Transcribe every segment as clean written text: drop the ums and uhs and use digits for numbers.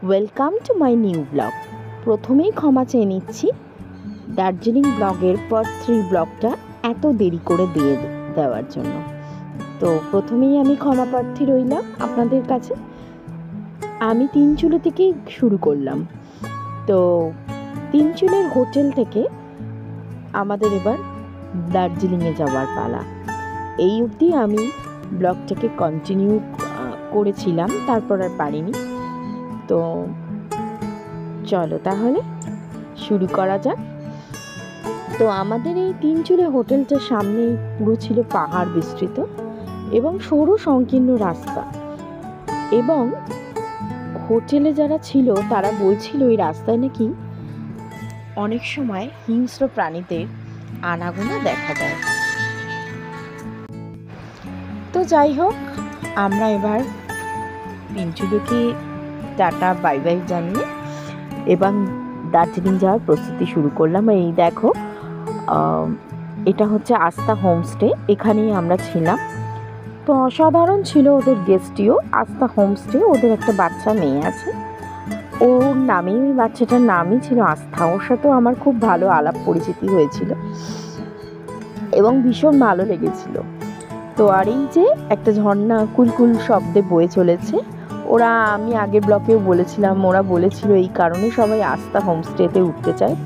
Welcome to my new blog. প্রথমেই ক্ষমা চেয়ে নিচ্ছি, দার্জিলিং ব্লগের পার্ট 3 ব্লগটা এত দেরি করে দেওয়ার জন্য। তো প্রথমেই আমি ক্ষমা প্রার্থী রইলাম আপনাদের কাছে। আমি তিনচুলো থেকেই শুরু করলাম। তো তিনচুলের হোটেল থেকে আমাদের এবার দার্জিলিংয়ে যাওয়ার পালা। এই অবধি আমি ব্লগটাকে কন্টিনিউ করেছিলাম, তারপর আর পারিনি। তো চলো তাহলে শুরু করা যাক। তো আমাদের এই তিনচুলে হোটেলটার সামনে পুরো ছিল পাহাড় বিস্তৃত এবং সরু সংকীর্ণ রাস্তা, এবং হোটেলে যারা ছিল তারা বলছিল এই রাস্তায় নাকি অনেক সময় হিংস্র প্রাণীদের আনাগোনা দেখা যায়। তো যাই হোক, আমরা এবার তিনচুলোকে টাটা বাই বাই জানিয়ে এবং দার্জিলিং যাওয়ার প্রস্তুতি শুরু করলাম। এই দেখো, এটা হচ্ছে আস্থা হোমস্টে, এখানেই আমরা ছিলাম। তো অসাধারণ ছিল ওদের গেস্টিও। আস্থা হোমস্টে, ওদের একটা বাচ্চা মেয়ে আছে, ওর নামেই, বাচ্চাটার নামই ছিল আস্থা। ওর সাথেও আমার খুব ভালো আলাপ পরিচিতি হয়েছিল এবং ভীষণ ভালো লেগেছিল। তো আর এই যে একটা ঝর্ণা কুলকুল শব্দে বয়ে চলেছে, আমি আগের ব্লকেও বলেছিলাম, ওরা বলেছিল এই কারণে সবাই আস্থা হোমস্টেতে উঠতে চায়,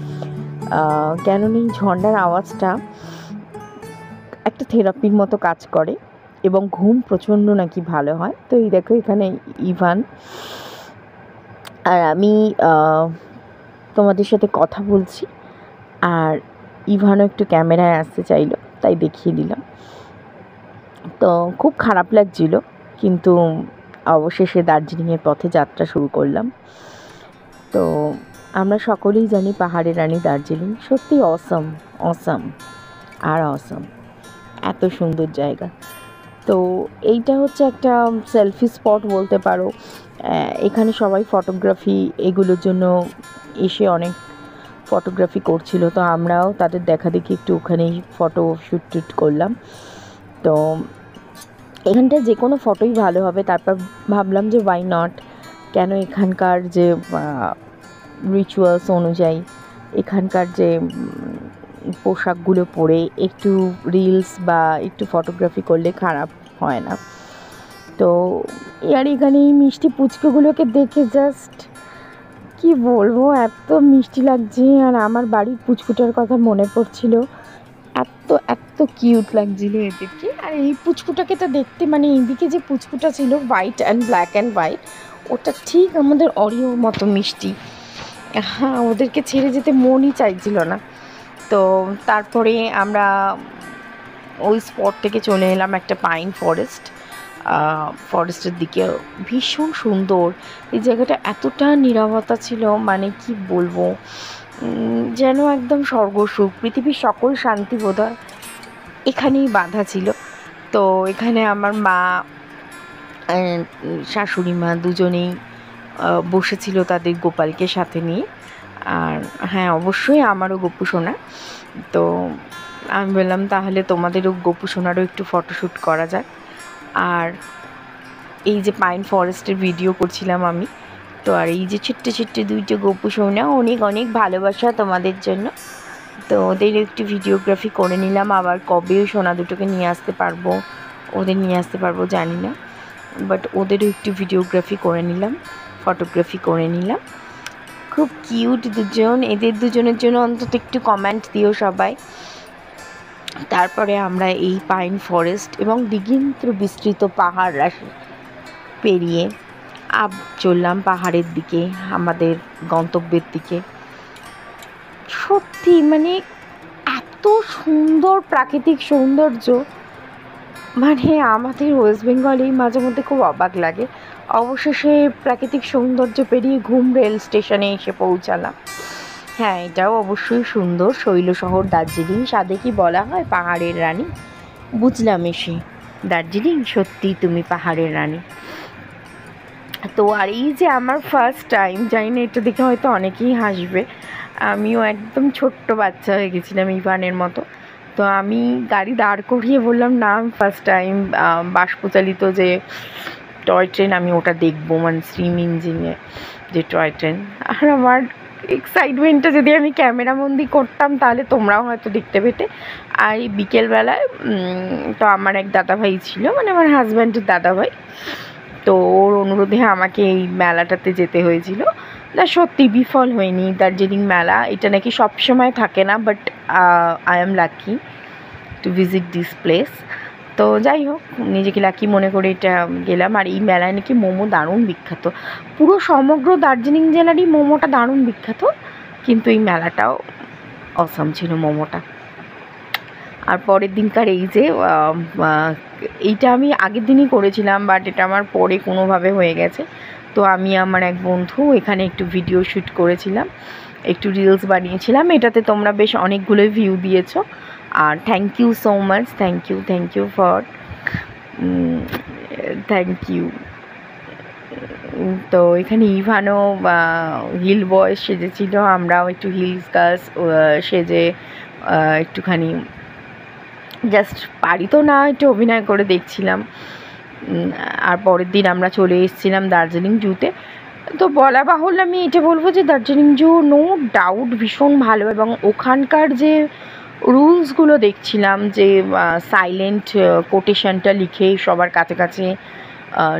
কেননা এই ঝর্ণার আওয়াজটা একটা থেরাপির মতো কাজ করে এবং ঘুম প্রচণ্ড নাকি ভালো হয়। তো এই দেখো, এখানে ইভান আর আমি তোমাদের সাথে কথা বলছি, আর ইভানও একটু ক্যামেরায় আসতে চাইলো, তাই দেখিয়ে দিলাম। তো খুব খারাপ লাগছিল, কিন্তু অবশেষে দার্জিলিংয়ের পথে যাত্রা শুরু করলাম। তো আমরা সকলেই জানি পাহাড়ের রানী দার্জিলিং সত্যি অসম আর অসম, এত সুন্দর জায়গা। তো এইটা হচ্ছে একটা সেলফি স্পট বলতে পারো। এখানে সবাই ফটোগ্রাফি এগুলোর জন্য এসে অনেক ফটোগ্রাফি করছিল। তো আমরাও তাদের দেখা দেখি একটু ওখানেই ফটো শ্যুট করলাম। তো এখানটায় যে কোনো ফটোই ভালো হবে। তারপর ভাবলাম যে ওয়াই নট, কেন এখানকার যে রিচুয়ালস অনুযায়ী এখানকার যে পোশাকগুলো পরে একটু রিলস বা একটু ফটোগ্রাফি করলে খারাপ হয় না। তো আর এখানে এই মিষ্টি পুচকুগুলোকে দেখে জাস্ট কি বলবো, এত মিষ্টি লাগছে। আর আমার বাড়ির পুচকুটার কথা মনে পড়ছিল, এত এত কিউট লাগছিল এদেরকে। আর এই পুচকুটাকে তো দেখতে, মানে এইদিকে যে পুচকুটা ছিল white and black and white, ওটা ঠিক আমাদের অরিওর মতো মিষ্টি। হ্যাঁ, ওদেরকে ছেড়ে যেতে মনই চাইছিল না। তো তারপরে আমরা ওই স্পট থেকে চলে এলাম একটা পাইন ফরেস্টের দিকে। ভীষণ সুন্দর এই জায়গাটা, এতটা নীরবতা ছিল, মানে কি বলবো, যেন একদম স্বর্গসুখ, পৃথিবীর সকল শান্তি বোধহয় এখানেই বাঁধা ছিল। তো এখানে আমার মা, শাশুড়ি মা দুজনেই বসেছিল তাদের গোপালকে সাথে নিয়ে। আর হ্যাঁ, অবশ্যই আমারও গপু সোনা। তো আমি বললাম তাহলে তোমাদেরও গপু সোনারও একটু ফটোশ্যুট করা যাক। আর এই যে পাইন ফরেস্টের ভিডিও করছিলাম আমি। তো আর এই যে ছোট্ট ছোট্ট দুইটা গপু সোনা, অনেক অনেক ভালোবাসা তোমাদের জন্য। তো ওদের একটু ভিডিওগ্রাফি করে নিলাম। আবার কবে সোনা দুটোকে নিয়ে আসতে পারবো জানি না, বাট ওদেরও একটু ভিডিওগ্রাফি করে নিলাম, ফটোগ্রাফি করে নিলাম। খুব কিউট দুজন, এদের দুজনের জন্য অন্তত একটু কমেন্ট দিও সবাই। তারপরে আমরা এই পাইন ফরেস্ট এবং দিগন্ত বিস্তৃত পাহাড় রাশি পেরিয়ে চললাম পাহাড়ের দিকে, আমাদের গন্তব্যের দিকে। সত্যি মানে এত সুন্দর প্রাকৃতিক সৌন্দর্য, মানে আমাদের ওয়েস্ট বেঙ্গলেই মাঝে মধ্যে খুব অবাক লাগে। অবশেষে প্রাকৃতিক সৌন্দর্য পেরিয়ে ঘুম রেল স্টেশনে এসে পৌঁছালাম। হ্যাঁ, এটাও অবশ্যই সুন্দর, শৈল শহর দার্জিলিং। সাধে কি বলা হয় পাহাড়ের রানী, বুঝলাম এসে দার্জিলিং সত্যি তুমি পাহাড়ের রানী। তো আর এই যে আমার ফার্স্ট টাইম, জানি না এটা দেখে হয়তো অনেকেই হাসবে, আমিও একদম ছোট্ট বাচ্চা হয়ে গেছিলাম ইভানের মতো। তো আমি গাড়ি দাঁড় করিয়ে বললাম না, ফার্স্ট টাইম বাষ্পচালিত যে টয় ট্রেন, আমি ওটা দেখবো, মানে স্টিম ইঞ্জিনে যে টয় ট্রেন। আর আমার এক্সাইটমেন্টটা যদি আমি ক্যামেরাবন্দি করতাম তাহলে তোমরাও হয়তো দেখতে পেতে। আর এই বিকেলবেলায় তো আমার এক দাদাভাই ছিল, মানে আমার হাজব্যান্ডের দাদাভাই, তো ওর অনুরোধে আমাকে এই মেলাটাতে যেতে হয়েছিল। না সত্যি বিফল হয়নি। দার্জিলিং মেলা এটা নাকি সবসময় থাকে না, but I am lucky to visit this place. তো যাই হোক, নিজেকে লাকি মনে করে এটা গেলাম। আর এই মেলায় নাকি মোমো দারুণ বিখ্যাত, পুরো সমগ্র দার্জিলিং জেলারই মোমোটা দারুণ বিখ্যাত, কিন্তু এই মেলাটাও অসাম ছিল মোমোটা। আর পরের দিনকার এই যে এইটা আমি আগের দিনই করেছিলাম, বাট এটা আমার পরে কোনোভাবে হয়ে গেছে। তো আমি আমার এক বন্ধু এখানে একটু ভিডিও শ্যুট করেছিলাম, একটু রিলস বানিয়েছিলাম, এটাতে তোমরা বেশ অনেকগুলো ভিউ দিয়েছো। আর thank you so much, thank you for thank you. তো এখানে ইভানও হিল বয়েস সেজেছিল, আমরাও একটু হিলস গার্লস সেজে একটুখানি জাস্ট পারি তো না, একটু অভিনয় করে দেখছিলাম। আর পরের দিন আমরা চলে এসেছিলাম দার্জিলিং জুতে। তো বলা বাহুল্য আমি এটা বলবো যে দার্জিলিং জু নো ডাউট ভীষণ ভালো, এবং ওখানকার যে রুলসগুলো দেখছিলাম, যে সাইলেন্ট কোটেশনটা লিখে সবার কাছে কাছে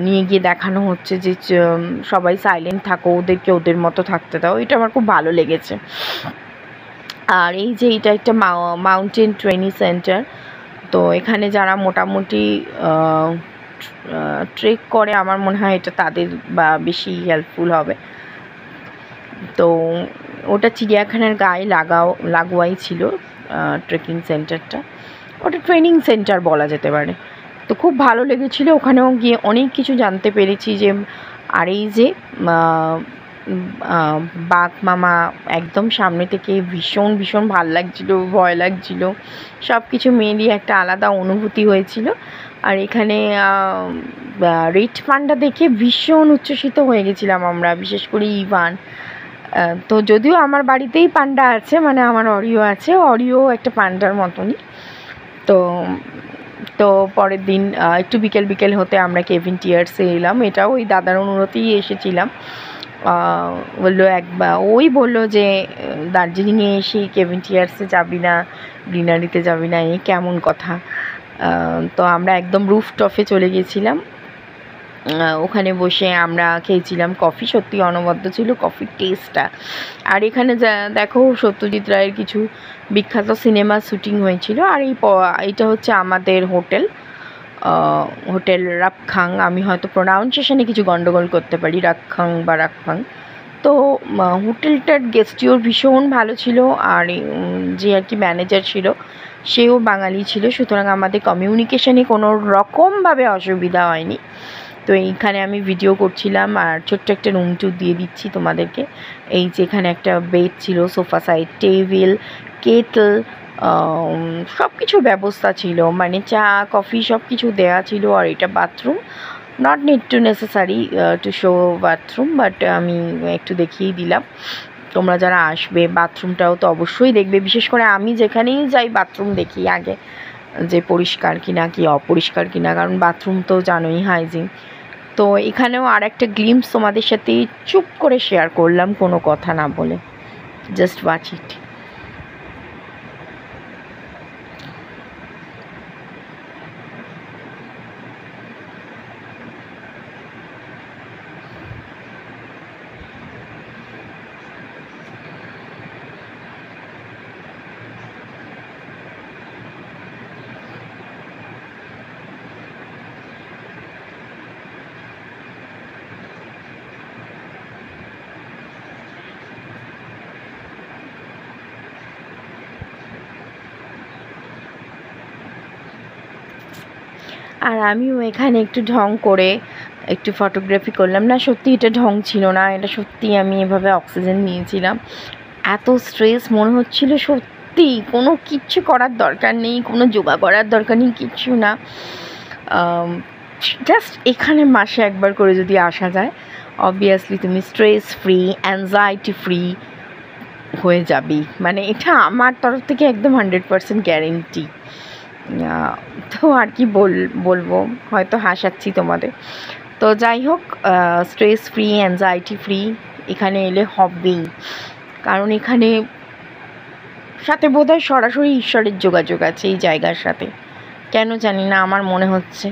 নিয়ে গিয়ে দেখানো হচ্ছে যে সবাই সাইলেন্ট থাকো, ওদেরকে ওদের মতো থাকতে দাও, এটা আমার খুব ভালো লেগেছে। আর এই যে এটা একটা মাউন্টেন ট্রেনিং সেন্টার, তো এখানে যারা মোটামুটি ট্রেক করে আমার মনে হয় এটা তাদের বা বেশি হেল্পফুল হবে। তো ওটা চিড়িয়াখানার গায়ে লাগোয়াই ছিল ট্রেকিং সেন্টারটা, ওটা ট্রেনিং সেন্টার বলা যেতে পারে। তো খুব ভালো লেগেছিলো, ওখানেও গিয়ে অনেক কিছু জানতে পেরেছি। যে আর এই যে বাঘ মামা একদম সামনে থেকে ভীষণ ভীষণ ভাল লাগছিলো, ভয় লাগছিলো, সব কিছু মিলিয়ে একটা আলাদা অনুভূতি হয়েছিল। আর এখানে রেড পান্ডা দেখে ভীষণ উচ্ছ্বসিত হয়ে গেছিলাম আমরা, বিশেষ করে ইভান। তো যদিও আমার বাড়িতেই পান্ডা আছে, মানে আমার অরিও আছে, অরিও একটা পান্ডার মতনই। তো পরের দিন একটু বিকেল হতে আমরা কেভিন টিয়ার্সে এলাম, এটাও ওই দাদার অনুরোধেই এসেছিলাম। বললো যে দার্জিলিংয়ে এসে কেভিন টিয়ার্সে যাবি না, গ্রিনারিতে যাবি না, এই কেমন কথা। তো আমরা একদম রুফটপে চলে গেছিলাম, ওখানে বসে আমরা খেয়েছিলাম কফি, সত্যি অনবদ্য ছিল কফির টেস্টটা। আর এখানে দেখো সত্যজিৎ রায়ের কিছু বিখ্যাত সিনেমা শ্যুটিং হয়েছিল। আর এইটা হচ্ছে আমাদের হোটেল রাকখাং। আমি হয়তো প্রোনাউন্সিয়েশনে কিছু গন্ডগোল করতে পারি, রাকখাং বা রাকখাং। তো হোটেলটার গেস্টিওর ভীষণ ভালো ছিল, আর যে আর কি ম্যানেজার ছিল সেও বাঙালি ছিল, সুতরাং আমাদের কমিউনিকেশনে কোনো রকমভাবে অসুবিধা হয়নি। তো এইখানে আমি ভিডিও করছিলাম, আর ছোট্ট একটা রুম ট্যুর দিয়ে দিচ্ছি তোমাদেরকে। এই যেখানে একটা বেড ছিল, সোফা সাইড টেবিল, কেটল, সব কিছুর ব্যবস্থা ছিল, মানে চা কফি সব কিছু দেওয়া ছিল। আর এটা bathroom, not need to necessary to show bathroom, but আমি একটু দেখিয়েই দিলাম। তোমরা যারা আসবে বাথরুমটাও তো অবশ্যই দেখবে, বিশেষ করে আমি যেখানেই যাই বাথরুম দেখি আগে, যে পরিষ্কার কিনা কি অপরিষ্কার কিনা, কারণ বাথরুম তো জানোই হাইজিন। তো এখানেও আর একটা গ্লিম্পস তোমাদের সাথে চুপ করে শেয়ার করলাম, কোনো কথা না বলে, জাস্ট ওয়াচ ইট। আর আমিও এখানে একটু ঢং করে একটু ফটোগ্রাফি করলাম। না সত্যি এটা ঢং ছিল না, এটা সত্যি আমি এভাবে অক্সিজেন নিয়েছিলাম। এত স্ট্রেস মনে হচ্ছিল, সত্যি কোনো কিচ্ছু করার দরকার নেই, কোনো যোগা করার দরকার নেই, কিচ্ছু না। জাস্ট এখানে মাসে একবার করে যদি আসা যায়, অবভিয়াসলি তুমি স্ট্রেস ফ্রি, অ্যাংজাইটি ফ্রি হয়ে যাবি, মানে এটা আমার তরফ থেকে একদম 100% গ্যারেন্টি। তো আর কি বলবো, হয়তো হাসাচ্ছি তোমাদের। তো যাই হোক, স্ট্রেস ফ্রি, অ্যাংজাইটি ফ্রি এখানে এলে হবেই, কারণ এখানে সাথে বোধহয় সরাসরি ঈশ্বরের যোগাযোগ আছে এই জায়গার সাথে, কেন জানি না, আমার মনে হচ্ছে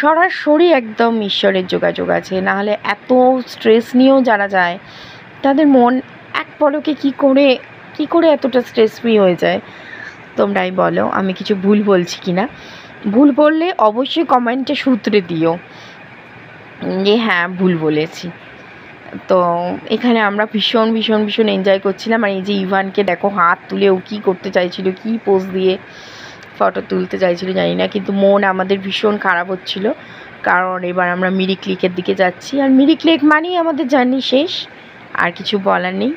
সরাসরি একদম ঈশ্বরের যোগাযোগ আছে। নাহলে এত স্ট্রেস নিয়েও যারা যায় তাদের মন এক পলকে কী করে এতটা স্ট্রেস ফ্রি হয়ে যায়, তোমরাই বলো। আমি কিছু ভুল বলছি কি না, ভুল বললে অবশ্যই কমেন্টে সূত্রে দিও যে হ্যাঁ ভুল বলেছি। তো এখানে আমরা ভীষণ ভীষণ ভীষণ এনজয় করছিলাম। আর এই যে ইভানকে দেখো, হাত তুলে ও কী করতে চাইছিল, কী পোজ দিয়ে ফটো তুলতে চাইছিল জানি না, কিন্তু মন আমাদের ভীষণ খারাপ হচ্ছিল, কারণ এবার আমরা মিরিক লেকের দিকে যাচ্ছি। আর মিরিক লেক মানেই আমাদের জার্নি শেষ, আর কিছু বলার নেই।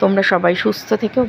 তোমরা সবাই সুস্থ থেকো।